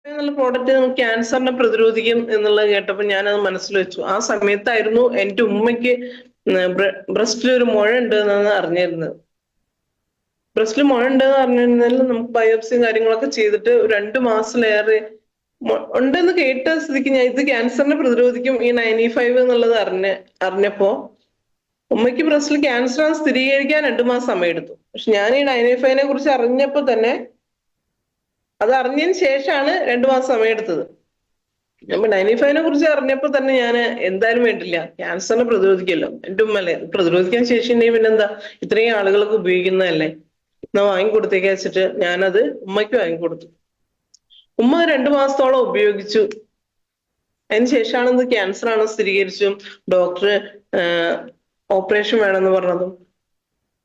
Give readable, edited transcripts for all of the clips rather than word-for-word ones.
എന്നുള്ള പ്രോഡക്റ്റ് ക്യാൻസറിനെ പ്രതിരോധിക്കും എന്നുള്ളത് കേട്ടപ്പോൾ ഞാനത് മനസ്സിൽ വെച്ചു. ആ സമയത്തായിരുന്നു എൻ്റെ ഉമ്മയ്ക്ക് ബ്രസ്റ്റിൽ ഒരു മുഴ ഉണ്ട് എന്നാണ് അറിഞ്ഞിരുന്നത്. ബ്രസ്റ്റിൽ മുഴ ഉണ്ടെന്ന് അറിഞ്ഞിരുന്നാൽ നമുക്ക് ബയോപ്സിയും കാര്യങ്ങളൊക്കെ ചെയ്തിട്ട് 2 മാസത്തിലേറെ ഉണ്ടെന്ന് കേട്ട സ്ഥിതിക്ക് ഞാൻ ഇത് ക്യാൻസറിനെ പ്രതിരോധിക്കും ഈ 95 എന്നുള്ളത് അറിഞ്ഞപ്പോ ഉമ്മയ്ക്ക് ബ്രസ്റ്റിൽ ക്യാൻസർ സ്ഥിരീകരിക്കാൻ 2 മാസം സമയമെടുത്തു. പക്ഷെ ഞാൻ ഈ 95നെ കുറിച്ച് അറിഞ്ഞപ്പോ തന്നെ അത് അറിഞ്ഞതിന് ശേഷമാണ് 2 മാസം സമയമെടുത്തത്. അപ്പൊ 95നെ കുറിച്ച് അറിഞ്ഞപ്പോ തന്നെ ഞാൻ എന്തായാലും വേണ്ടില്ല, ക്യാൻസറിനെ പ്രതിരോധിക്കല്ലോ, എൻ്റെ ഉമ്മല്ലേ, പ്രതിരോധിക്കാൻ ശേഷിയുണ്ടെങ്കിൽ പിന്നെന്താ, ഇത്രയും ആളുകൾക്ക് ഉപയോഗിക്കുന്നതല്ലേ, എന്നാ വാങ്ങിക്കൊടുത്തേക്ക് വെച്ചിട്ട് ഞാനത് ഉമ്മയ്ക്ക് വാങ്ങിക്കൊടുത്തു. ഉമ്മ 2 മാസത്തോളം ഉപയോഗിച്ചു. അതിന് ശേഷമാണ് ഇത് ക്യാൻസർ ആണ് സ്ഥിരീകരിച്ചു. ഡോക്ടർ ഓപ്പറേഷൻ വേണമെന്ന് പറഞ്ഞതും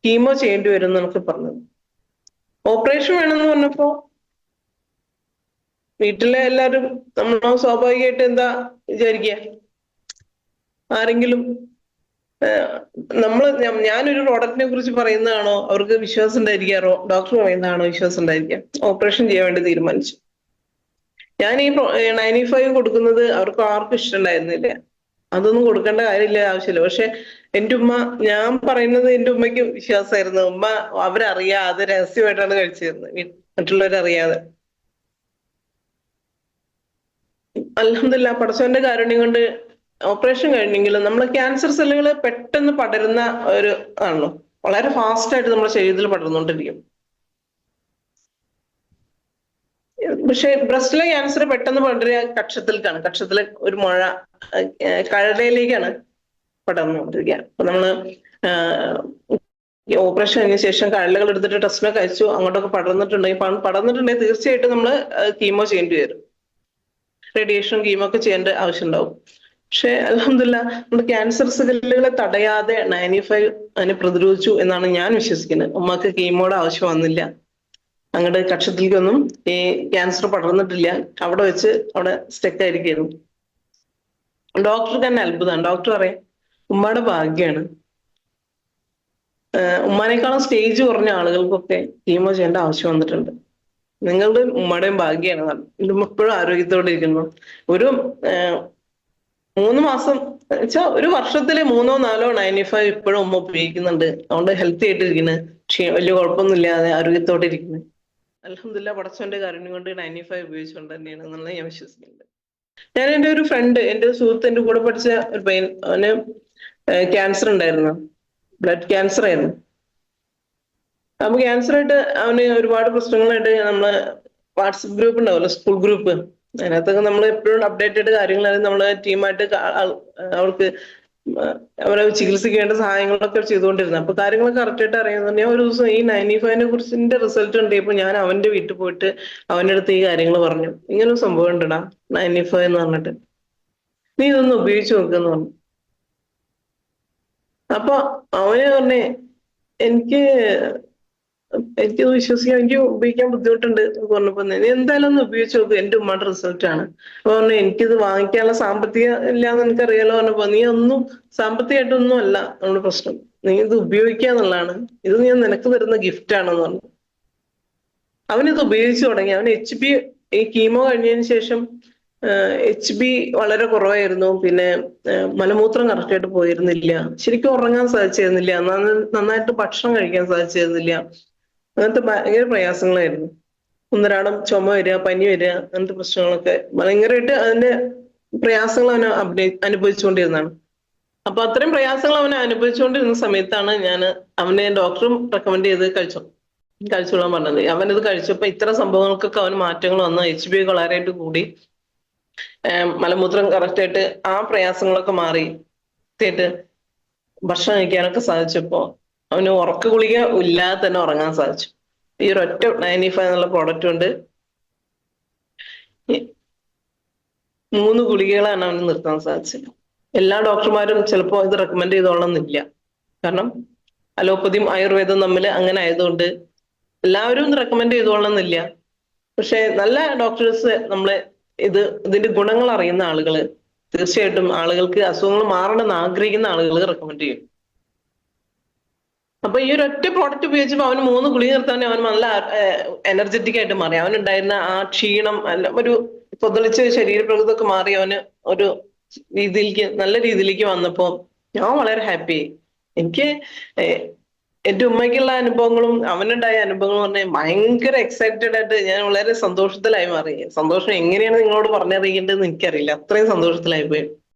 കീമോ ചെയ്യേണ്ടി വരും എന്നൊക്കെ പറഞ്ഞത്. ഓപ്പറേഷൻ വേണമെന്ന് പറഞ്ഞപ്പോ വീട്ടിലെ എല്ലാരും നമ്മൾ സ്വാഭാവികമായിട്ട് എന്താ വിചാരിക്കുക, ആരെങ്കിലും ഞാനൊരു പ്രോഡക്റ്റിനെ കുറിച്ച് പറയുന്നതാണോ അവർക്ക് വിശ്വാസം ഉണ്ടായിരിക്കാറോ, ഡോക്ടർ പറയുന്നതാണോ വിശ്വാസം ഉണ്ടായിരിക്കുക. ഓപ്പറേഷൻ ചെയ്യാൻ വേണ്ടി തീരുമാനിച്ചു. ഞാൻ ഈ 95 കൊടുക്കുന്നത് അവർക്ക് ആർക്കും ഇഷ്ടമുണ്ടായിരുന്നില്ല. അതൊന്നും കൊടുക്കേണ്ട കാര്യമില്ല, ആവശ്യമില്ല. പക്ഷെ എൻ്റെ ഉമ്മ, ഞാൻ പറയുന്നത് എൻ്റെ ഉമ്മയ്ക്ക് വിശ്വാസമായിരുന്നു. ഉമ്മ അവരറിയാതെ രഹസ്യമായിട്ടാണ് കഴിച്ചിരുന്നത്, മറ്റുള്ളവരറിയാതെ. അൽഹംദുലില്ലാ, പടച്ചവന്റെ കാരുണ്യം കൊണ്ട് ഓപ്പറേഷൻ കഴിഞ്ഞെങ്കിലും നമ്മളെ ക്യാൻസർ സെല്ലുകൾ പെട്ടെന്ന് പടരുന്ന ഒരു ആണല്ലോ, വളരെ ഫാസ്റ്റ് ആയിട്ട് നമ്മുടെ ശരീരത്തിൽ പടർന്നുകൊണ്ടിരിക്കും. പക്ഷെ ബ്രസ്റ്റിലെ ക്യാൻസർ പെട്ടെന്ന് പടരുക കക്ഷത്തിലെ ഒരു മുഴ കഴലയിലേക്കാണ് പടർന്നുകൊണ്ടിരിക്കുക. അപ്പൊ നമ്മള് ഓപ്പറേഷൻ കഴിഞ്ഞ ശേഷം കഴലുകൾ എടുത്തിട്ട് ടെസ്റ്റിനൊക്കെ അയച്ചു. അങ്ങോട്ടൊക്കെ പടർന്നിട്ടുണ്ടെങ്കിൽ തീർച്ചയായിട്ടും നമ്മൾ കീമോ ചെയ്യേണ്ടി വരും. റേഡിയേഷൻ കീമോ ഒക്കെ ചെയ്യേണ്ട ആവശ്യം ഉണ്ടാവും. പക്ഷെ അൽഹംദുലില്ലാ, നമ്മുടെ ക്യാൻസർ സെല്ലുകളെ തടയാതെ 95 അതിനെ പ്രതിരോധിച്ചു എന്നാണ് ഞാൻ വിശ്വസിക്കുന്നത്. ഉമ്മക്ക് കീമോയുടെ ആവശ്യം വന്നില്ല, അങ്ങോട്ട് കക്ഷത്തിലേക്കൊന്നും ഈ ക്യാൻസർ പടർന്നിട്ടില്ല, അവിടെ സ്റ്റക്ക് ആയിരിക്കുന്നു. ഡോക്ടർക്ക് തന്നെ അത്ഭുതമാണ്. ഡോക്ടർ പറയും ഉമ്മയുടെ ഭാഗ്യാണ്, ഉമ്മാനേക്കാളും സ്റ്റേജ് കുറഞ്ഞ ആളുകൾക്കൊക്കെ കീമോ ചെയ്യേണ്ട ആവശ്യം വന്നിട്ടുണ്ട്, നിങ്ങളുടെ ഉമ്മയുടെയും ഭാഗ്യാണ്. എൻ്റെ ഉമ്മ ഇപ്പോഴും ആരോഗ്യത്തോടെ ഇരിക്കുന്നു. ഒരു 3 മാസം വെച്ചാൽ ഒരു വർഷത്തില് 3-4 95 ഇപ്പോഴും ഉമ്മ ഉപയോഗിക്കുന്നുണ്ട്. അതുകൊണ്ട് ഹെൽത്തി ആയിട്ടിരിക്കുന്നത്, വലിയ കുഴപ്പമൊന്നും ഇല്ലാതെ ആരോഗ്യത്തോടെ ഇരിക്കുന്നത്. അൽഹംദുലില്ലാ, പടച്ചവന്റെ കാരുണ്യം കൊണ്ട് 95 ഉപയോഗിച്ചുകൊണ്ട് തന്നെയാണ് എന്നുള്ളത് ഞാൻ വിശ്വസിക്കുന്നുണ്ട്. ഞാൻ എൻ്റെ ഒരു ഫ്രണ്ട്, എൻ്റെ സുഹൃത്ത്, എൻ്റെ കൂടെ പഠിച്ച ഒരു പയ്യൻ, അവന് ക്യാൻസർ ഉണ്ടായിരുന്നു, ബ്ലഡ് ക്യാൻസർ ആയിരുന്നു. അപ്പൊ ക്യാൻസർ ആയിട്ട് അവന് ഒരുപാട് പ്രശ്നങ്ങളായിട്ട് നമ്മള് വാട്സപ്പ് ഗ്രൂപ്പ് ഉണ്ടാവുമല്ലോ, സ്കൂൾ ഗ്രൂപ്പ്, അതിനകത്തൊക്കെ നമ്മൾ എപ്പോഴും അപ്ഡേറ്റഡ് കാര്യങ്ങൾ നമ്മള് ടീമായിട്ട് അവർക്ക് അവരെ ചികിത്സിക്കേണ്ട സഹായങ്ങളൊക്കെ ചെയ്തുകൊണ്ടിരുന്നത്. അപ്പൊ കാര്യങ്ങളൊക്കെ കറക്റ്റായിട്ട് അറിയുന്നുണ്ട്. ഞാൻ ഒരു ദിവസം ഈ 95നെ കുറിച്ചിന്റെ റിസൾട്ട് ഉണ്ടപ്പോൾ ഞാൻ അവന്റെ വീട്ടിൽ പോയിട്ട് അവന്റെ അടുത്ത് ഈ കാര്യങ്ങൾ പറഞ്ഞു. ഇങ്ങനൊരു സംഭവം ഉണ്ടടാ 95 എന്ന് പറഞ്ഞിട്ട്, നീ ഇതൊന്ന് ഉപയോഗിച്ച് നോക്കുമെന്ന് പറഞ്ഞു. അപ്പൊ അവന് പറഞ്ഞേ, എനിക്ക് എനിക്കത് വിശ്വസിക്കാൻ, എനിക്ക് ഉപയോഗിക്കാൻ ബുദ്ധിമുട്ടുണ്ട് എന്ന് പറഞ്ഞപ്പോ, നീ എന്തായാലും ഒന്ന് ഉപയോഗിച്ച് നോക്ക്, എന്റെ ഉമ്മയുടെ റിസൾട്ട് ആണ്. അപ്പൊ പറഞ്ഞു, എനിക്കിത് വാങ്ങിക്കാനുള്ള സാമ്പത്തികം ഇല്ലാന്ന് എനിക്കറിയാലോ പറഞ്ഞപ്പോ, നീ സാമ്പത്തികമായിട്ടൊന്നും അല്ല നമ്മുടെ പ്രശ്നം, നീ ഇത് ഉപയോഗിക്കാന്നുള്ളതാണ്, ഇത് ഞാൻ നിനക്ക് തരുന്ന ഗിഫ്റ്റ് ആണെന്ന് പറഞ്ഞു. അവനിത് ഉപയോഗിച്ചു തുടങ്ങി. അവന് ഈ കീമോ കഴിഞ്ഞതിന് ശേഷം HB വളരെ കുറവായിരുന്നു. പിന്നെ മലമൂത്രം കറക്റ്റായിട്ട് പോയിരുന്നില്ല, ശരിക്കും ഉറങ്ങാൻ സാധിച്ചിരുന്നില്ല, നന്നായിട്ട് ഭക്ഷണം കഴിക്കാൻ സാധിച്ചിരുന്നില്ല. അങ്ങനത്തെ ഭയങ്കര പ്രയാസങ്ങളായിരുന്നു. ഒന്നരാടം ചുമ വരിക, പനി വരിക, അങ്ങനത്തെ പ്രശ്നങ്ങളൊക്കെ ഭയങ്കരമായിട്ട് അതിന്റെ പ്രയാസങ്ങൾ അവന് അനുഭവിച്ചുകൊണ്ടിരുന്നതാണ്. അപ്പൊ അത്രയും പ്രയാസങ്ങൾ അവനെ അനുഭവിച്ചുകൊണ്ടിരുന്ന സമയത്താണ് അവനെ ഡോക്ടറും റെക്കമെൻഡ് ചെയ്ത് കഴിച്ചോളാൻ പറഞ്ഞത്. അവനത് കഴിച്ചപ്പോ ഇത്തരം സംഭവങ്ങൾക്കൊക്കെ അവന് മാറ്റങ്ങൾ വന്നു. HB വളരെയായിട്ട് കൂടി, മലമൂത്രം കറക്റ്റായിട്ട്, ആ പ്രയാസങ്ങളൊക്കെ മാറി, ഭക്ഷണം കഴിക്കാനൊക്കെ സാധിച്ചപ്പോ അവന് ഉറക്ക ഗുളിക ഇല്ലാതെ തന്നെ ഉറങ്ങാൻ സാധിച്ചു. ഈ ഒരൊറ്റ 95 എന്നുള്ള പ്രോഡക്റ്റ് കൊണ്ട് 3 ഗുളികകളാണ് അവന് നിർത്താൻ സാധിച്ചത്. എല്ലാ ഡോക്ടർമാരും ചിലപ്പോൾ ഇത് റെക്കമെൻഡ് ചെയ്തോളണമെന്നില്ല, കാരണം അലോപ്പതിയും ആയുർവേദവും തമ്മിൽ അങ്ങനെ ആയതുകൊണ്ട് എല്ലാവരും റെക്കമെൻഡ് ചെയ്തോളണമെന്നില്ല. പക്ഷെ നല്ല ഡോക്ടേഴ്സ് ഇതിന്റെ ഗുണങ്ങൾ അറിയുന്ന ആളുകൾ തീർച്ചയായിട്ടും ആളുകൾക്ക് അസുഖങ്ങൾ മാറണമെന്ന് ആഗ്രഹിക്കുന്ന ആളുകൾ റെക്കമെൻഡ് ചെയ്യും. അപ്പൊ ഈ ഒരു ഒറ്റ പ്രോഡക്റ്റ് ഉപയോഗിച്ചപ്പോ അവന് 3 ഗുളിക നിർത്താൻ അവൻ നല്ല എനർജറ്റിക് ആയിട്ട് മാറി. അവനുണ്ടായിരുന്ന ആ ക്ഷീണം അല്ല ഒരു പൊതളിച്ച് ശരീരപ്രകൃതമൊക്കെ മാറി അവന് ഒരു രീതിയിലേക്ക് നല്ല രീതിയിലേക്ക് വന്നപ്പോ ഞാൻ വളരെ ഹാപ്പി. എനിക്ക് എന്റെ ഉമ്മയ്ക്കുള്ള അനുഭവങ്ങളും അവനുണ്ടായ അനുഭവങ്ങളും പറഞ്ഞാൽ ഭയങ്കര എക്സൈറ്റഡ് ആയിട്ട് ഞാൻ വളരെ സന്തോഷത്തിലായി മാറി. സന്തോഷം എങ്ങനെയാണ് നിങ്ങളോട് പറഞ്ഞറിയിക്കേണ്ടതെന്ന് എനിക്കറിയില്ല, അത്രയും സന്തോഷത്തിലായി പോയി.